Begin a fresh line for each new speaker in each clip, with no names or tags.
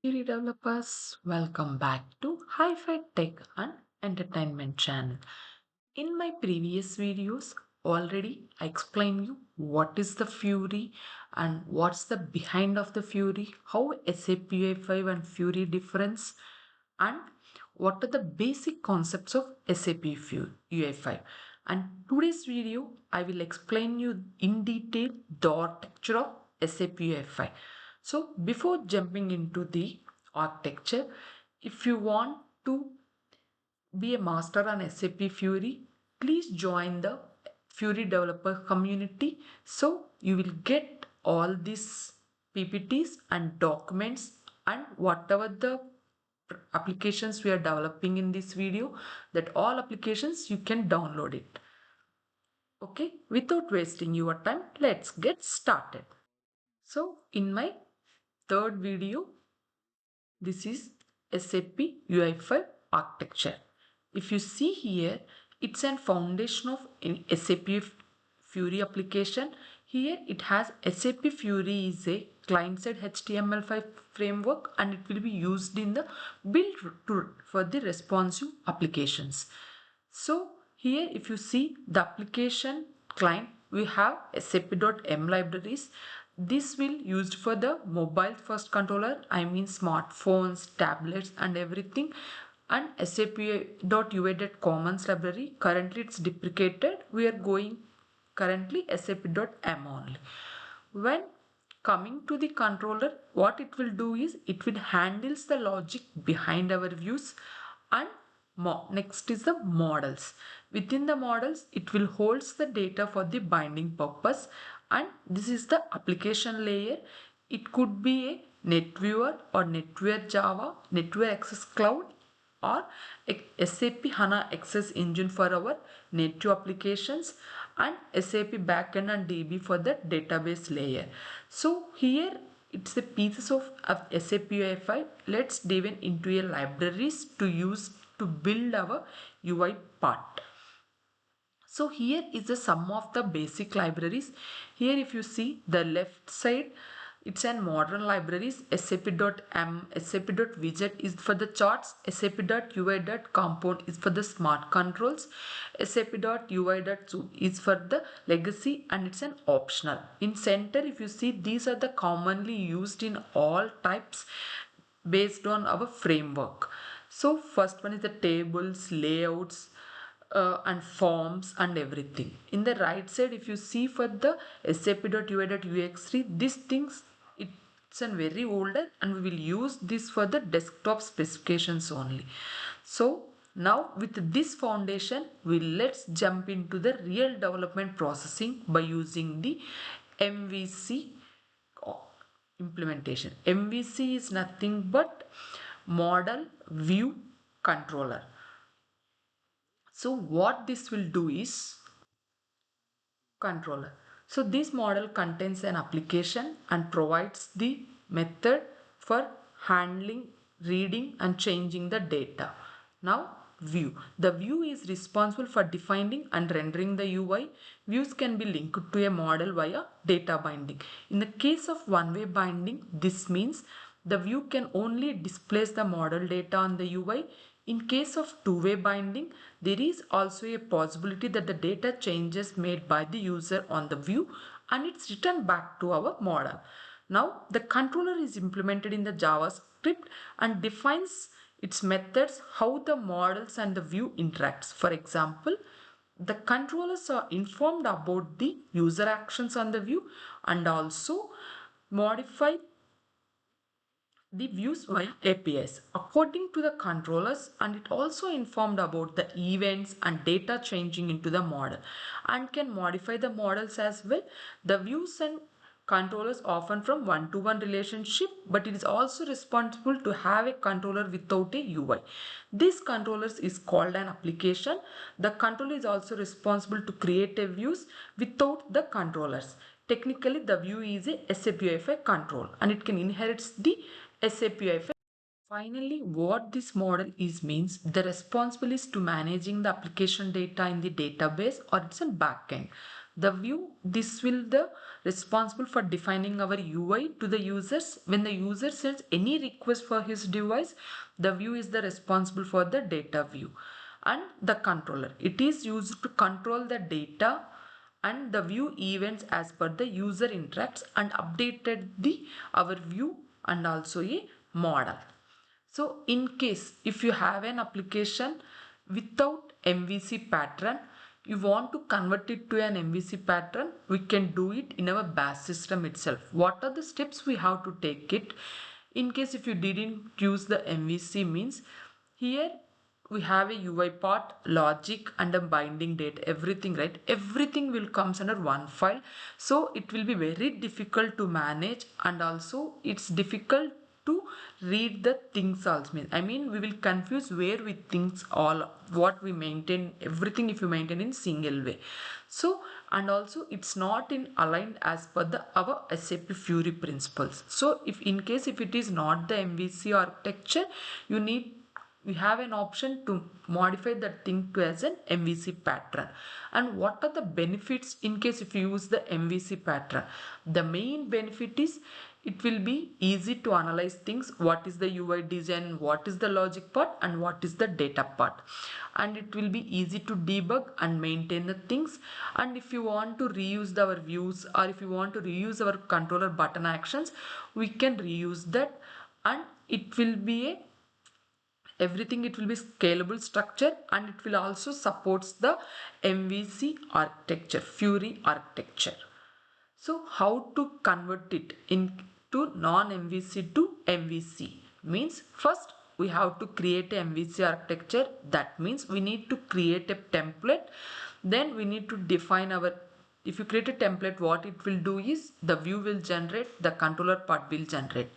Fiori developers, welcome back to Hi-Fi Tech and Entertainment channel. In my previous videos, already I explained you what is the Fiori and what's the behind of the Fiori, how SAPUI5 and Fiori difference, and what are the basic concepts of SAP UI5. And today's video, I will explain you in detail the architecture of SAP UI5. So before jumping into the architecture, if you want to be a master on SAP Fiori, please join the Fiori developer community so you will get all these PPTs and documents and whatever the applications we are developing in this video, that all applications you can download it. Okay, without wasting your time, let's get started. So in my third video, this is SAP UI5 architecture. If you see here, it's a foundation of an SAP Fiori application. Here it has SAP Fiori is a client-side HTML5 framework and it will be used in the build tool for the responsive applications. So here if you see the application client, we have SAP.m libraries. This will used for the mobile first controller, I mean smartphones, tablets and everything. And SAP.UI.commons library, currently it's deprecated. We are going currently SAP.m only. When coming to the controller, what it will do is it will handles the logic behind our views, and next is the models. Within the models, it will holds the data for the binding purpose, and this is the application layer. It could be a NetViewer or NetWare Java, NetWare Access Cloud, or SAP HANA Access Engine for our native applications, and SAP backend and DB for the database layer. So here it's the pieces of SAP UI5. Let's dive into a libraries to use to build our UI part. So here is the sum of the basic libraries. Here if you see the left side, it's an modern libraries. SAP.m, SAP.widget is for the charts, SAP.ui.compound is for the smart controls, SAP.ui.zoom is for the legacy, and it's an optional. In center if you see, these are the commonly used in all types based on our framework. So first one is the tables, layouts, and forms and everything. In the right side, if you see for the sap.ui.ux3, these things, it's a very older and we will use this for the desktop specifications only. So now with this foundation, let's jump into the real development processing by using the MVC implementation. MVC is nothing but model view controller. So what this will do is controller. So this model contains an application and provides the method for handling, reading and changing the data. Now view. The view is responsible for defining and rendering the UI. Views can be linked to a model via data binding. In the case of one-way binding, this means the view can only displace the model data on the UI. In case of two-way binding, there is also a possibility that the data changes made by the user on the view and it's returned back to our model. Now, the controller is implemented in the JavaScript and defines its methods, how the models and the view interacts. For example, the controllers are informed about the user actions on the view and also modify the views via APIs according to the controllers, and it also informed about the events and data changing into the model and can modify the models as well. The views and controllers often from one-to-one relationship, but it is also responsible to have a controller without a UI. This controllers is called an application. The controller is also responsible to create a views without the controllers. Technically, the view is a SAPUI5 control and it can inherit the SAPUI5. Finally, what this model is means the responsible is to managing the application data in the database or it's a backend. The view, this will the responsible for defining our UI to the users. When the user sends any request for his device, the view is the responsible for the data view. And the controller, it is used to control the data and the view events as per the user interacts and updated the our view and also a model. So in case if you have an application without MVC pattern, you want to convert it to an MVC pattern, we can do it in our bash system itself. What are the steps we have to take it? In case if you didn't use the MVC means, here we have a UI part, logic and a binding date, everything, right? Everything will comes under one file. So it will be very difficult to manage and also it's difficult to read the things also. I mean we will confuse where we things all what we maintain, everything if you maintain in single way. So and also it's not in aligned as per the our SAP Fiori principles. So if in case if it is not the MVC architecture, you need we have an option to modify that thing to as an MVC pattern. And what are the benefits in case if you use the MVC pattern? The main benefit is it will be easy to analyze things. What is the UI design, what is the logic part and what is the data part. And it will be easy to debug and maintain the things. And if you want to reuse our views or if you want to reuse our controller button actions, we can reuse that and it will be a everything it will be scalable structure and it will also supports the MVC architecture, Fiori architecture. So how to convert it into non-MVC to MVC means first we have to create a MVC architecture. That means we need to create a template. Then we need to define our, if you create a template, what it will do is the view will generate, the controller part will generate.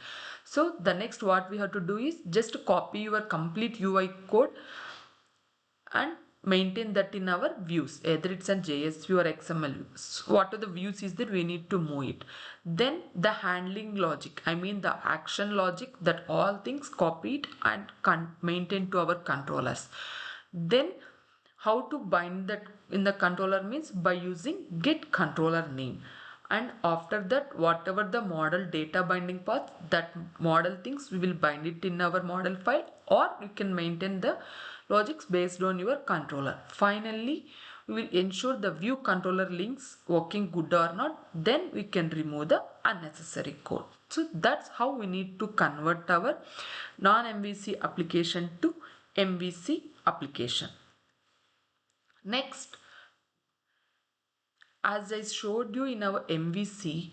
So the next what we have to do is just copy your complete UI code and maintain that in our views, either it's a JS view or XML view. So what are the views is that we need to move it. Then the handling logic, I mean the action logic, that all things copy it and maintain to our controllers. Then how to bind that in the controller means by using get controller name. And after that whatever the model data binding path, that model things we will bind it in our model file or you can maintain the logics based on your controller. Finally we will ensure the view controller links working good or not, then we can remove the unnecessary code. So that's how we need to convert our non-MVC application to MVC application. Next, as I showed you in our MVC,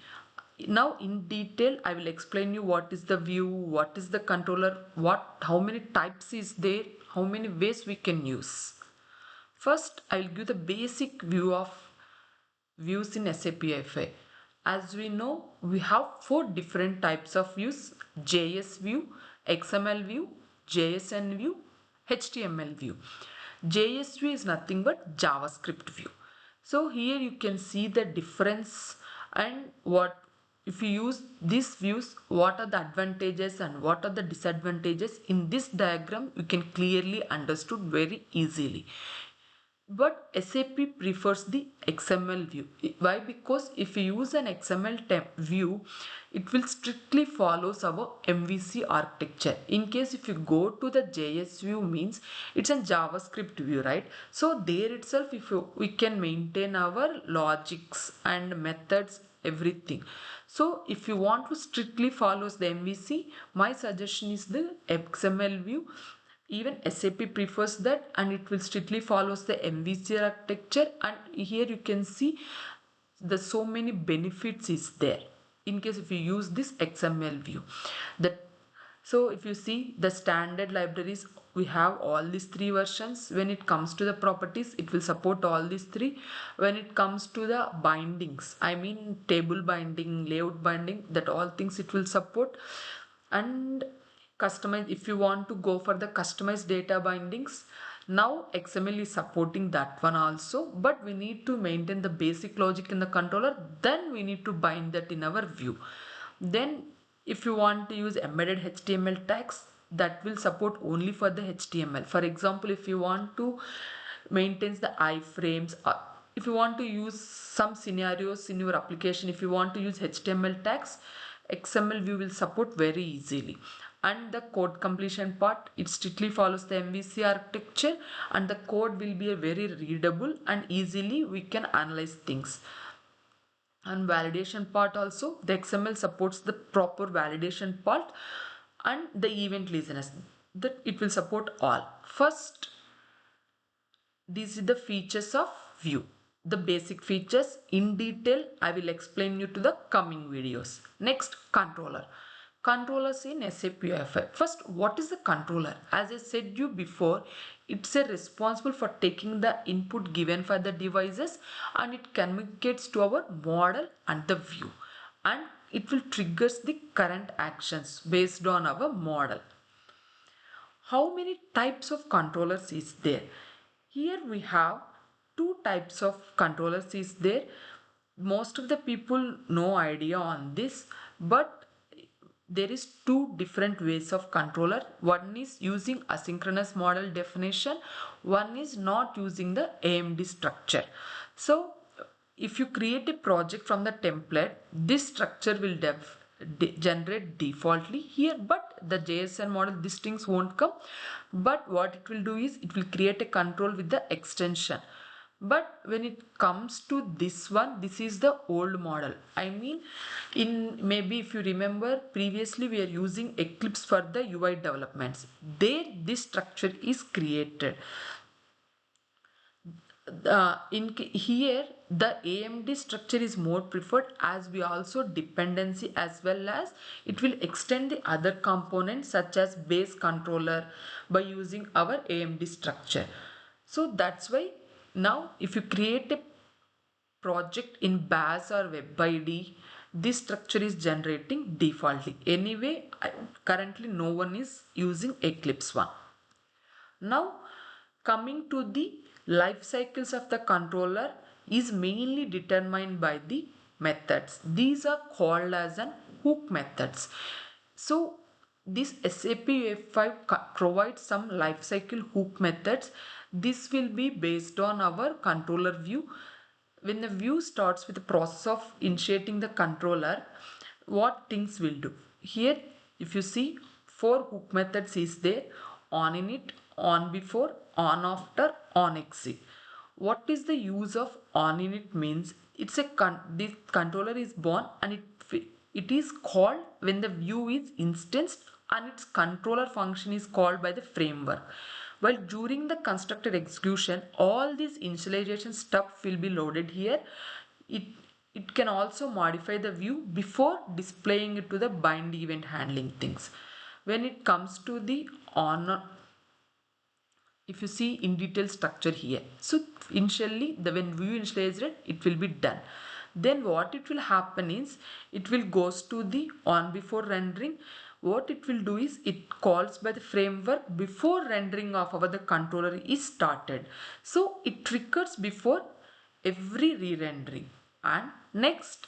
now in detail I will explain you what is the view, what is the controller, how many types is there, how many ways we can use. First I will give the basic view of views in SAPUI5. As we know, we have 4 different types of views: JS view, XML view, JSN view, HTML view. JS view is nothing but JavaScript view. So here you can see the difference and what if you use these views, what are the advantages and what are the disadvantages. In this diagram you can clearly understood very easily. But SAP prefers the XML view. Why? Because if you use an XML view, it will strictly follows our MVC architecture. In case if you go to the JS view means it's a JavaScript view, right? So there itself we can maintain our logics and methods, everything. So if you want to strictly follows the MVC, my suggestion is the XML view. Even SAP prefers that and it will strictly follows the MVC architecture, and here you can see the so many benefits is there in case if you use this XML view. So if you see the standard libraries, we have all these 3 versions. When it comes to the properties, it will support all these 3. When it comes to the bindings, I mean table binding, layout binding, that all things it will support. And customize, if you want to go for the customized data bindings, now XML is supporting that one also, but we need to maintain the basic logic in the controller, then we need to bind that in our view. Then if you want to use embedded HTML tags, that will support only for the HTML. For example, if you want to maintain the iframes, if you want to use some scenarios in your application, if you want to use HTML tags, XML view will support very easily. And the code completion part, it strictly follows the MVC architecture, and the code will be a very readable and easily we can analyze things. And validation part also, the XML supports the proper validation part and the event listeners, that it will support all. First, these are the features of view, the basic features in detail I will explain you to the coming videos. Next, controllers in SAPUI5. First, what is the controller? As I said you before, it's a responsible for taking the input given by the devices and it communicates to our model and the view, and it will triggers the current actions based on our model. How many types of controllers is there? Here we have two types of controllers is there. Most of the people no idea on this, but there is two different ways of controller. One is using asynchronous model definition, one is not using the AMD structure. So if you create a project from the template, this structure will generate defaultly here, but the JSON model, these things won't come. But what it will do is it will create a control with the extension. But when it comes to this one, this is the old model. I mean, in maybe if you remember previously we are using Eclipse for the UI developments. There this structure is created. Here the AMD structure is more preferred, as we also dependency as well as it will extend the other components such as base controller by using our AMD structure. So that's why now if you create a project in BAS or WebID, this structure is generating defaultly. Anyway, currently no one is using Eclipse one. Now coming to the life cycles of the controller is mainly determined by the methods. These are called as an hook methods. So this SAPUI5 provides some life cycle hook methods. This will be based on our controller view. When the view starts with the process of initiating the controller, what things will do? Here if you see, four hook methods is there: on init, on before, on after, on exit. What is the use of on init means? It's a this controller is born and it is called when the view is instanced and its controller function is called by the framework. While during the constructed execution, all this initialization stuff will be loaded here. It it can also modify the view before displaying it to the bind event handling things. When it comes to the on, if you see in detail structure here, so initially when view initialized it will be done. Then what it will happen is it will goes to the on before rendering. What it will do is it calls by the framework before rendering of our the controller is started. So it triggers before every re-rendering. And next,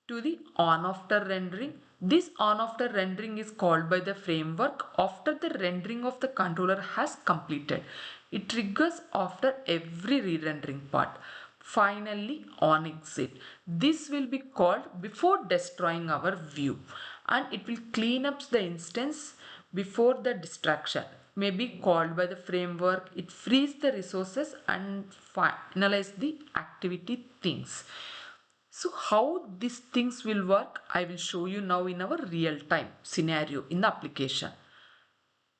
to the on after rendering. This on after rendering is called by the framework after the rendering of the controller has completed. It triggers after every re-rendering part. Finally, on exit. This will be called before destroying our view, and it will clean up the instance before the distraction. May be called by the framework. It frees the resources and finalize the activity things. So how these things will work, I will show you now in our real time scenario in the application.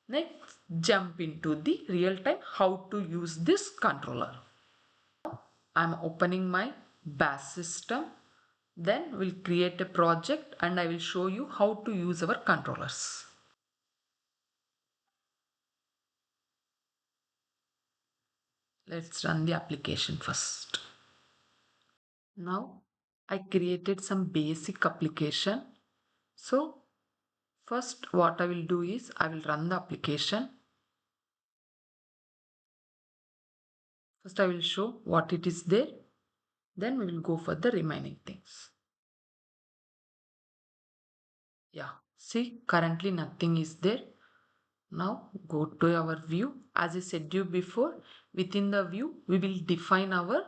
Next, jump into the real time how to use this controller. I'm opening my BAS system. Then we'll create a project and I will show you how to use our controllers. Let's run the application first. Now I created some basic application. So first what I will do is I will run the application. First I will show what it is there. Then we will go for the remaining things. Yeah, see currently nothing is there. Now go to our view. As I said you before, within the view we will define our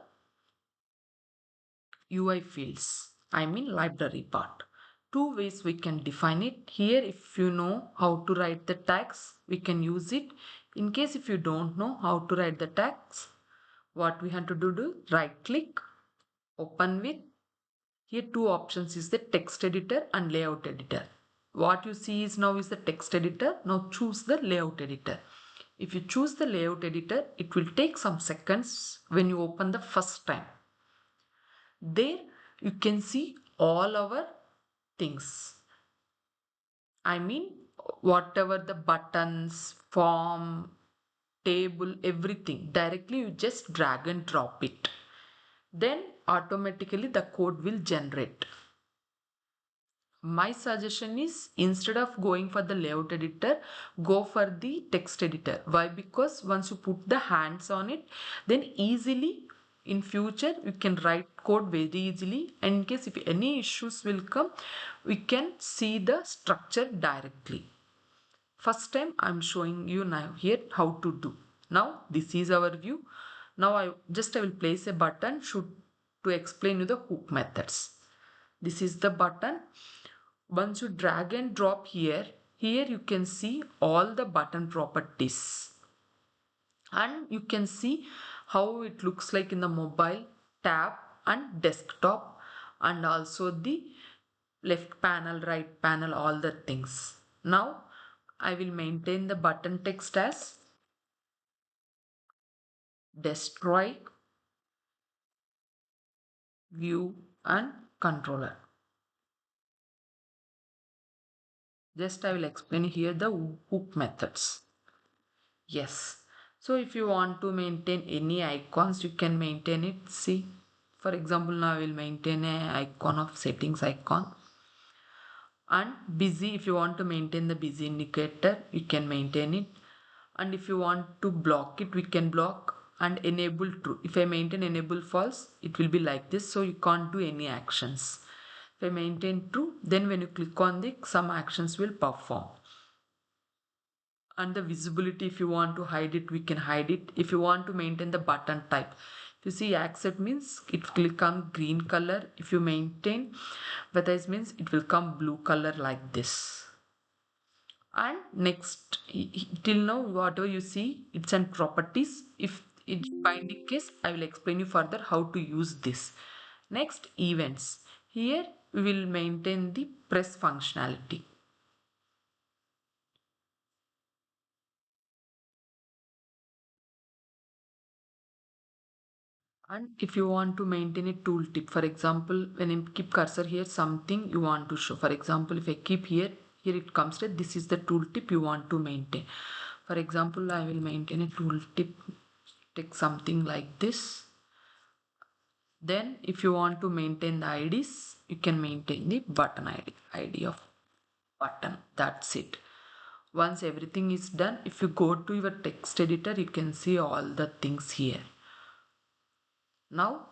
UI fields, I mean library part. Two ways we can define it. Here, if you know how to write the tags, we can use it. In case if you don't know how to write the tags, what we have to do, right click, open with. Here two options is the text editor and layout editor. What you see is now is the text editor. Now choose the layout editor. If you choose the layout editor, it will take some seconds when you open the first time. There you can see all our things. I mean, whatever the buttons, form, table, everything. Directly you just drag and drop it. Then automatically the code will generate. My suggestion is instead of going for the layout editor, go for the text editor. Why? Because once you put the hands on it, then easily in future you can write code very easily, and in case if any issues will come, we can see the structure directly. First time I'm showing you now here how to do. Now this is our view. Now I will place a button to explain you the hook methods. This is the button. Once you drag and drop here you can see all the button properties, and you can see how it looks like in the mobile, tab and desktop, and also the left panel, right panel, all the things. Now I will maintain the button text as destroy, view and controller. Just I will explain here the hook methods. Yes. So if you want to maintain any icons, you can maintain it. See, for example, now I will maintain a icon of settings icon. And busy, if you want to maintain the busy indicator, you can maintain it. And if you want to block it, we can block. And enable true. If I maintain enable false, it will be like this. So you can't do any actions. If I maintain true, then when you click on the, some actions will perform. And the visibility, if you want to hide it, we can hide it. If you want to maintain the button type, if you see accept means it will come green color. If you maintain whether means it will come blue color like this. And next, till now whatever you see, it's in properties. If it's binding case, I will explain you further how to use this. Next, events. Here we will maintain the press functionality. And if you want to maintain a tooltip, for example, when you keep cursor here, something you want to show. For example, if I keep here it comes that this is the tooltip you want to maintain. For example, I will maintain a tooltip, take something like this. Then if you want to maintain the IDs, you can maintain the button ID of button. That's it. Once everything is done, if you go to your text editor, you can see all the things here. Now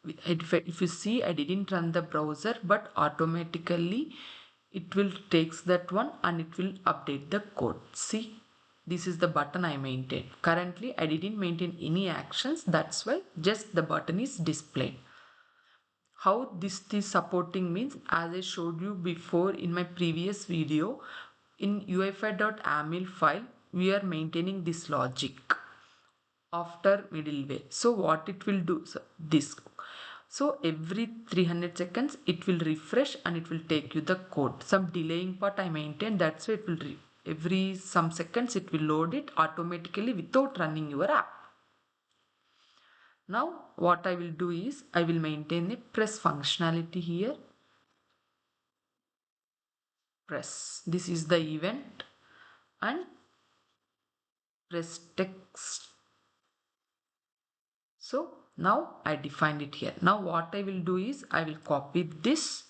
if you see, I didn't run the browser, but automatically it will takes that one and it will update the code. See, this is the button I maintained. Currently I didn't maintain any actions, that's why just the button is displayed. How this is supporting means, as I showed you before in my previous video, in ui5.aml file we are maintaining this logic after middleware. So what it will do, so this, so every 300 seconds it will refresh and it will take you the code. Some delaying part I maintain, that's why it will every some seconds it will load it automatically without running your app. Now what I will do is I will maintain the press functionality here. Press, this is the event, and press text. So now I defined it here. Now what I will do is I will copy this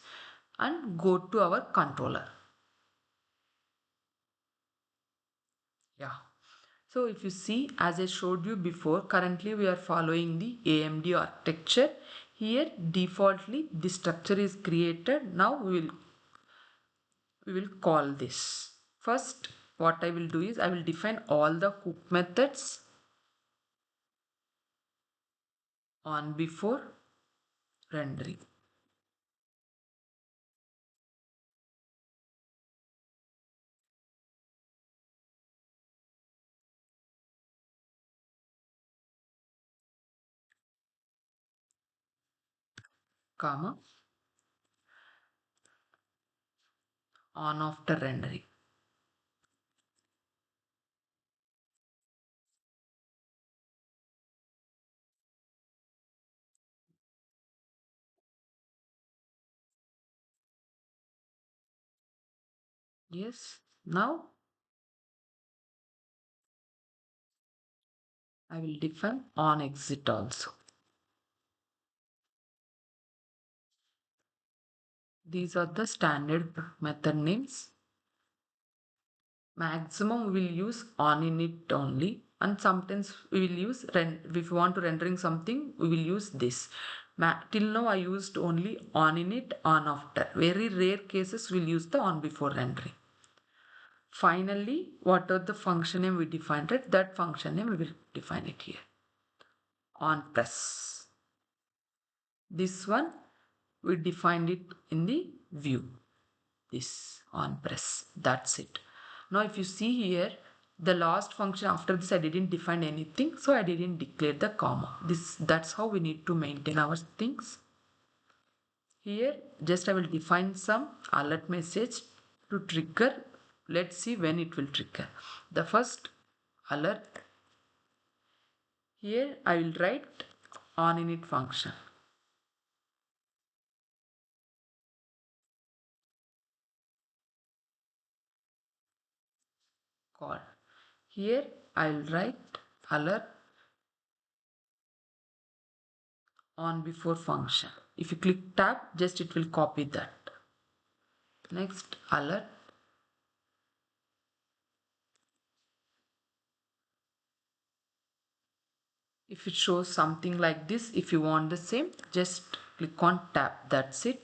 and go to our controller. Yeah. So if you see, as I showed you before, currently we are following the AMD architecture. Here defaultly this structure is created. Now we will call this. First what I will do is I will define all the hook methods on before, rendering. Comma, on after rendering. Yes, now I will define on exit also. These are the standard method names. Maximum we will use on init only, and sometimes we will use if we want to rendering something we will use this. Till now I used only on init, on after. Very rare cases we'll use the on before rendering. Finally, what are the function name we defined it, that function name we will define it here. On press. This one we defined it in the view. This on press. That's it. Now if you see here, the last function after this I didn't define anything, so I didn't declare the comma. That's how we need to maintain our things. Here just I will define some alert message to trigger. Let's see when it will trigger. The first alert, here I will write on init function. Call. Here I will write alert on before function. If you click tab, just it will copy that. Next alert if it shows something like this, if you want the same, just click on tab. That's it.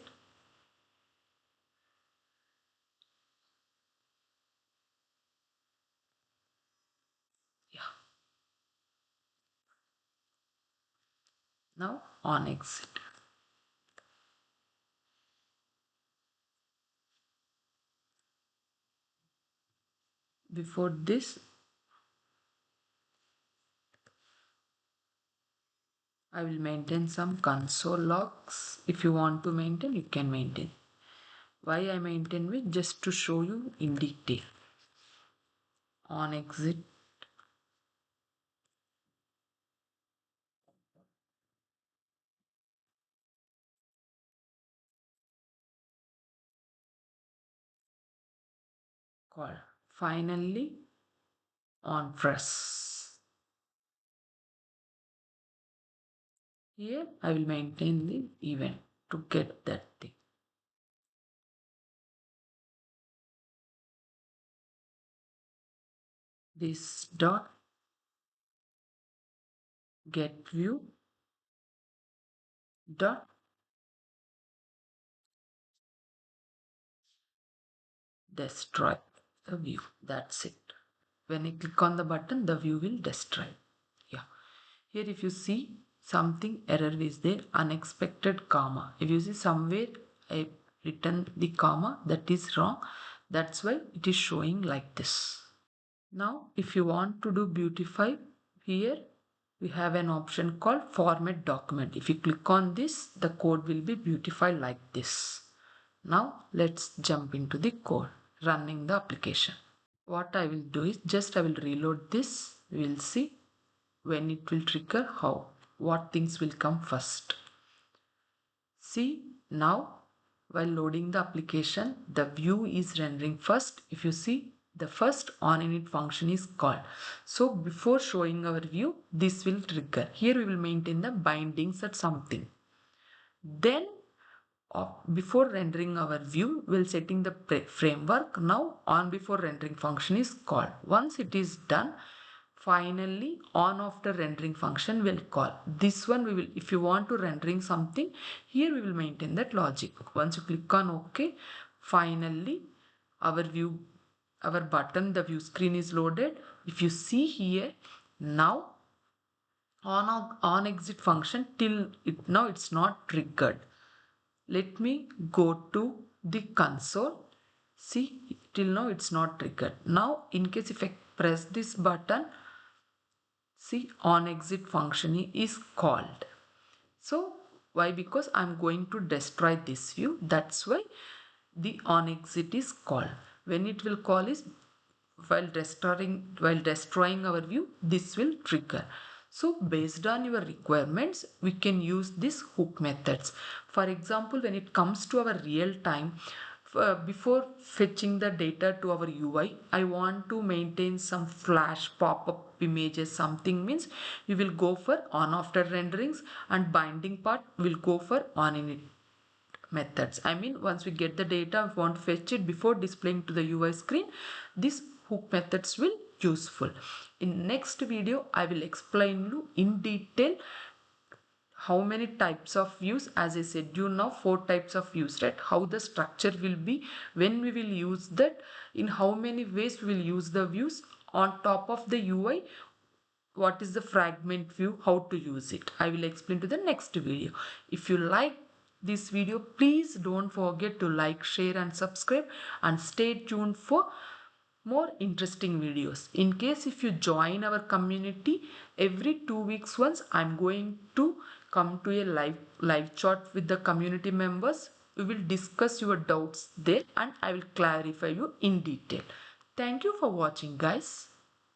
Yeah. Now on exit. Before this, I will maintain some console logs. If you want to maintain, you can maintain. Why I maintain with, just to show you in detail. On exit. Call. Finally on press. Here I will maintain the event to get that thing. This dot get view dot destroy the view. That's it. When I click on the button, the view will destroy. Yeah. Here if you see something error is there, unexpected comma. If you see somewhere I written the comma, that is wrong. That's why it is showing like this. Now if you want to do beautify, here we have an option called format document. If you click on this, the code will be beautified like this. Now let's jump into the code running the application. What I will do is just I will reload this. We will see when it will trigger, how, what things will come first. See now while loading the application, the view is rendering first. If you see, the first on init function is called. So before showing our view, this will trigger. Here we will maintain the bindings at something. Then before rendering our view, we'll setting the framework. Now on before rendering function is called. Once it is done, finally on after rendering function will call. This one we will, if you want to rendering something, here we will maintain that logic. Once you click on OK, finally our view, our button, the view screen is loaded. If you see here, now on exit function till now it's not triggered. Let me go to the console. See, till now it's not triggered. Now in case if I press this button, see, on exit function is called. So why? Because I'm going to destroy this view. That's why the on exit is called. When it will call is while destroying our view, this will trigger. So based on your requirements, we can use these hook methods. For example, when it comes to our real time, before fetching the data to our UI, I want to maintain some flash pop-up images. Something means we will go for on after renderings, and binding part will go for on init methods. I mean, once we get the data, we want to fetch it before displaying to the UI screen. These hook methods will useful. In next video, I will explain you in detail how many types of views. As I said you now 4 types of views, right? How the structure will be, when we will use that, in how many ways we will use the views on top of the UI, what is the fragment view, how to use it. I will explain to the next video. If you like this video, please don't forget to like, share and subscribe, and stay tuned for more interesting videos. In case if you join our community, every 2 weeks once I'm going to come to a live chat with the community members. We will discuss your doubts there and I will clarify you in detail. Thank you for watching, guys.